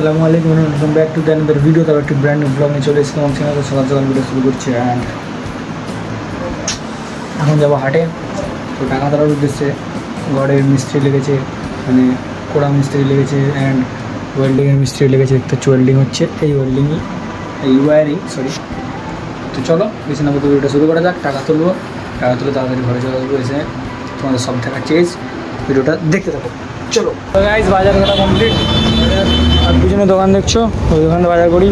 আসসালামু আলাইকুম, welcome back to the another video. তারপর একটি ব্র্যান্ড নিউ ব্লগ নিয়ে চলে এসেছিলাম। চ্যানেলে সকাল সকাল ভিডিও শুরু করছি। অ্যান্ড এখন যাবো হাটে। তো টাকা তোলার উদ্দেশ্যে ঘরের মিস্ত্রি লেগেছে, মানে কোড়া মিস্ত্রি লেগেছে অ্যান্ড ওয়েল্ডিংয়ের মিস্ত্রি লেগেছে। দেখতে হচ্ছে ওয়েল্ডিং হচ্ছে, এই ওয়েল্ডিংই এই ওয়ারিং সরি। তো চলো বেশি না বলতে ভিডিওটা শুরু করা যাক। টাকা তুলবো, টাকা তুলে তাড়াতাড়ি ঘরে চলে আসবো। এসে তোমাদের সব দেখাচ্ছি, ভিডিওটা দেখতে থাকো। চলো গাইস, বাজার করা কমপ্লিট। আর পিছনে দোকান দেখছো, ওই দোকানে বাজার করি।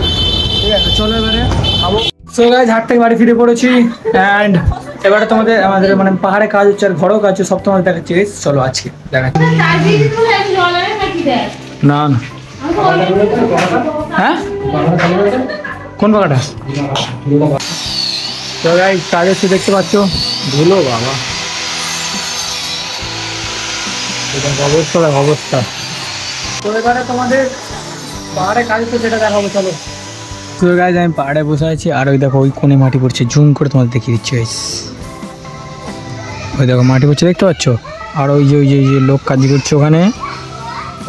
ঠিক আছে, চলো এবারে খাবো। সো গাইস, হাট থেকে বাড়ি ফিরে পড়েছি। অ্যান্ড এবারে আমাদের মানে পাহাড়ে কাজ হচ্ছে আর ঘরেও কাজ হচ্ছে, সব তোমাদের দেখাচ্ছি। চলো আজকে দেখাচ্ছি। না না, হ্যাঁ কোন পাখাটা? তো গাইস, কাজ হচ্ছে দেখতে পাচ্ছ। ধুলো বাবা, অবস্থা অবস্থা। তো এবারে তোমাদের পাহাড়ে কাজ হচ্ছে, সেটা দেখাবো। চলো। তো গাইস, আমি পাহাড়ে বসে আছি আর ওই দেখো ওই কোণে মাটি পড়ছে। জুম করে তোমাদের দেখিয়ে দিচ্ছি গাইস। ওই দেখো মাটি পড়ছে, দেখতে পাচ্ছ? আর ওই যে লোক কাজ করছে ওখানে,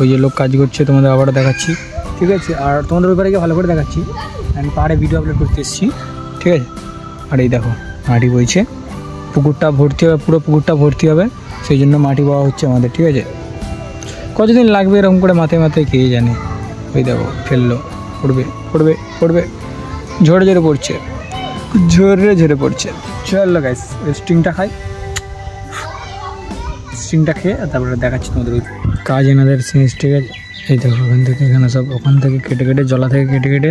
ওই যে লোক কাজ করছে, তোমাদের আবারও দেখাচ্ছি। ঠিক আছে, আর তোমাদের ওই পারে গিয়ে ভালো করে দেখাচ্ছি। আমি পাহাড়ে ভিডিও আপলোড করতে এসেছি। ঠিক আছে, আর এই দেখো মাটি বইছে, পুকুরটা ভর্তি হবে, পুরো পুকুরটা ভর্তি হবে, সেই জন্য মাটি পাওয়া হচ্ছে আমাদের। ঠিক আছে, কতদিন লাগবে এরকম করে মাথায় মাথায় কে জানে। ওই দেখো ফেললো, পড়বে পড়বে পড়বে, ঝরে ঝরে পড়ছে, ঝরে ঝরে পড়ছে। চলো গাইস, স্টিংটা খাই, স্টিংটা খেয়ে তারপরে দেখাচ্ছি তোমাদের ওই কাজ এনাদের সিরিজ। ঠিক আছে, এই দেখো ওখান থেকে এখানে সব, ওখান থেকে কেটে কেটে, জলা থেকে কেটে কেটে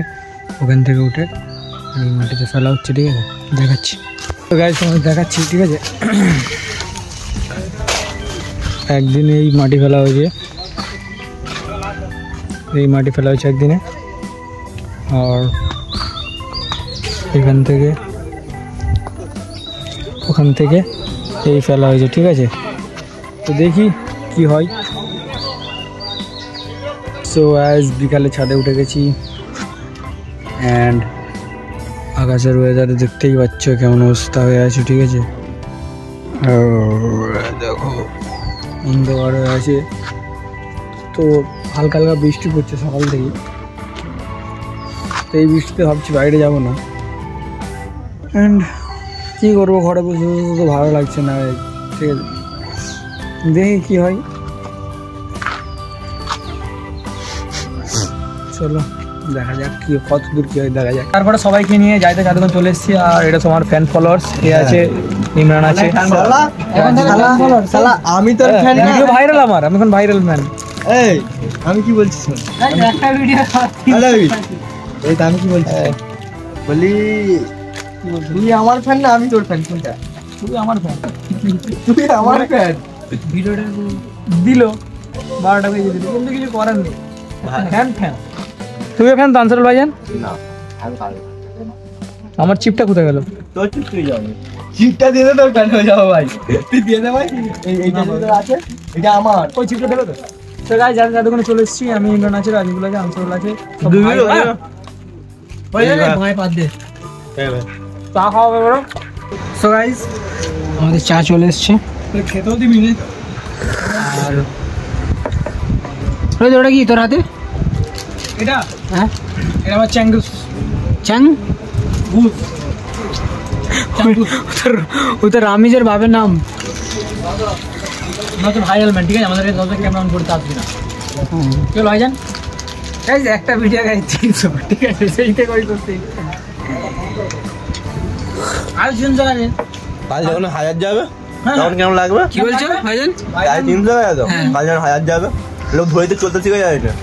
ওখান থেকে উঠে এই মাটিতে ফেলা হচ্ছে। ঠিক আছে, দেখাচ্ছি। তো গাইস তোমাদের দেখাচ্ছি। ঠিক আছে, একদিন এই মাটি ফেলা হয়েছে, এই মাটি ফেলা হয়েছে একদিনে। আর এখান থেকে ওখান থেকে এই ফেলা হয়েছে। ঠিক আছে, তো দেখি কি হয়। সো আজ বিকালে ছাদে উঠে গেছি অ্যান্ড আকাশের ওয়েদার দেখতেই পাচ্ছ কেমন অবস্থা হয়ে আছে। ঠিক আছে, দেখো অন্ধকার হয়ে আছে। তো হালকা হালকা বৃষ্টি পড়ছে সকাল থেকে। তো এই বৃষ্টিতে ভাবছি বাইরে যাব না। অ্যান্ড কী করবো, ঘরে বসে বসে তো ভালো লাগছে না। ঠিক আছে, দেখি কি হয়। চলো দেখা যাক কি কত দূর কি হয়, দেখা যাক। তারপরে সবাইকে নিয়ে যাইতে যাতে চলে এসেছি। আর এটা তোমার ফ্যান ফলোয়ার্স, এ আছে ইমরান আছে। আমি তোর ফ্যান না, ভিডিও ভাইরাল আমার, আমি এখন ভাইরাল ম্যান। এই আমি কি বলছিস? একটা ভিডিও এই তো আমি কি বলছি বলি, তুই আমার ফ্যান না আমি তোর ফ্যান? কোনটা? তুই আমার ফ্যান, তুই আমার ফ্যান। ভিডিওটা দিল 12টা বেজে দিল, কিন্তু কিছু করার নেই। ফ্যান ফ্যান, তুই ফ্যান তানসরুল ভাইজান? না আমি পারবো। আমার চিপটা কোথায় গেল? তোর চিপ তুই যাবে, চিপটা দিয়ে দে, তোর ফ্যান হয়ে যাবো ভাই। তুই দিয়ে দে ভাই, এইটা যেটা আছে এটা আমার। ওই চিপটা দেবে তো? তো গাইস, যতক্ষণে চলে এসেছি আমি, ইমরান আছে, রাজিবুল আছে, আনসারুল আছে। ভাই পাত দে, চা খাওয়া হবে বড়। সো গাইস, আমাদের চা চলে এসছে, খেতেও দিবি না। আর ওটা কি তোর হাতে? এটা হ্যাঁ, এটা আমার চ্যাঙ্গুস, চ্যাং বুস। ওটা রামিজের বাবার নাম। আমরা তো ভাইরাল ম্যান। ঠিক আছে, আমাদের ক্যামেরা অন করতে আসবি না। চলো ভাইজান, গাইস একটা ভিডিও গাইস 300। ঠিক আছে, সেইটা কই করতে আর 300 টাকা নেন। কাল যখন 1000 যাবে তখন কেমন লাগবে? কি বলছো ভাইজান? কাল 300 টাকা দাও, কাল যখন 1000 যাবে লোক ধরেতে চলতে শিখে যায়। এটা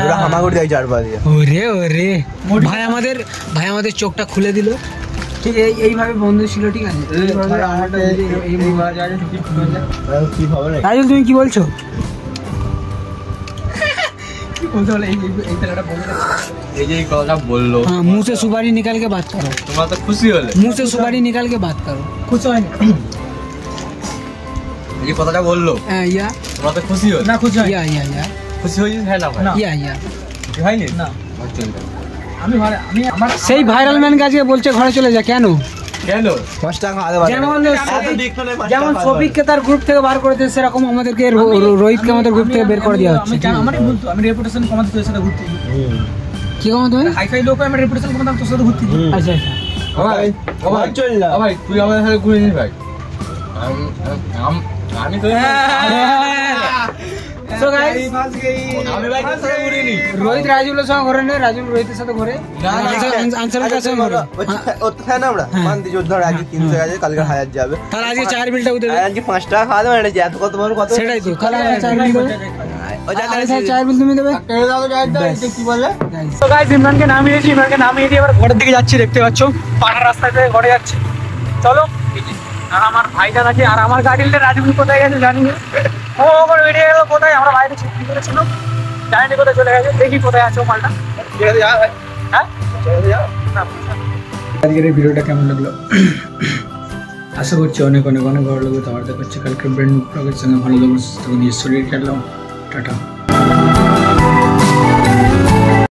পুরো হামাগুড়ি যায় চারপা দিয়ে। ওরে ওরে, ভাই আমাদের চোখটা খুলে দিল। ঠিক এইভাবে বন্ধু ছিল। ঠিক আছে, তুমি কি বলছো? এই যে কথা বললো, मुंह से सुपारी निकाल के बात करो। তোমরা তো খুশি হলে? मुंह से सुपारी निकाल के बात करो। खुश হয় না এই যে কথাটা বললো, ইয়া তোমরা তো খুশি হলে? না খুশি হয় ইয়া ইয়া ইয়া খুশি হয়েছিস? হ্যাঁ না ভাই, ইয়া ইয়া হয়নি না। আমি আমার সেই ভাইরাল ম্যান কাজে বলছে ঘরে চলে যা। কেন গেল 5 টাকা খাওয়া দাওয়া যেমন শফিককে তার গ্রুপ থেকে বার করে দিয়েছে, সেরকম আমাদেরকে রোহিতকে আমাদের গ্রুপ থেকে বের করে দেওয়া হচ্ছে। আমারই ভুল তো, আমি রেপুটেশন কমাতে তোর সাথে ঘুরতে কি কমাতে হয়, হাইফাই লোক আমি রেপুটেশন কমাতে তোর সাথে ঘুরতে। আচ্ছা আচ্ছা ভাই চল না ভাই, তুই আমাদের সাথে ঘুরে নিস ভাই। আমি তো সো গাইস আমি ভাই কাছে ঘুরে নি। রোহিত রাজুলের সঙ্গে ঘরে নেই, রাজুল রোহিতের সাথে ঘরে আনসারের কাছে ঘরে। ও তো খায় না আমরা, মান দি ধর আজকে 300 আছে, কালকে 1000 যাবে, তাহলে আজকে 4 বিলটা উঠে আজকে 5 টাকা খাওয়া দাওয়া, এটা এত কত বড় কত, সেটাই তো, তাহলে 4 বিল দেবে। ও যা 4 বিল তুমি দেবে, টেরে দাও যাইতা, এটা কি বলে। তো গাইস ইমরানকে নামিয়ে দিয়ে এবার ঘরের দিকে যাচ্ছি, দেখতে পাচ্ছ পাহাড় রাস্তা থেকে ঘরে যাচ্ছি। চলো, আর আমার ভাইটা আছে, আর আমার গাড়িতে রাজুল কোথায় গেছে জানি না, ও ওপর বেরিয়ে গেল কোথায়, আমরা বাইরে ছুটি করেছিল, জানি না কোথায় চলে গেছে, দেখি কোথায় আছে ও মালটা। হ্যাঁ আজকের এই ভিডিওটা কেমন লাগলো আশা করছি অনেক অনেক অনেক ভালো লাগবে। তো আমার দেখা হচ্ছে কালকে ব্র্যান্ড ব্লগের সঙ্গে, ভালো লাগবে, শরীর খেলাম, টাটা।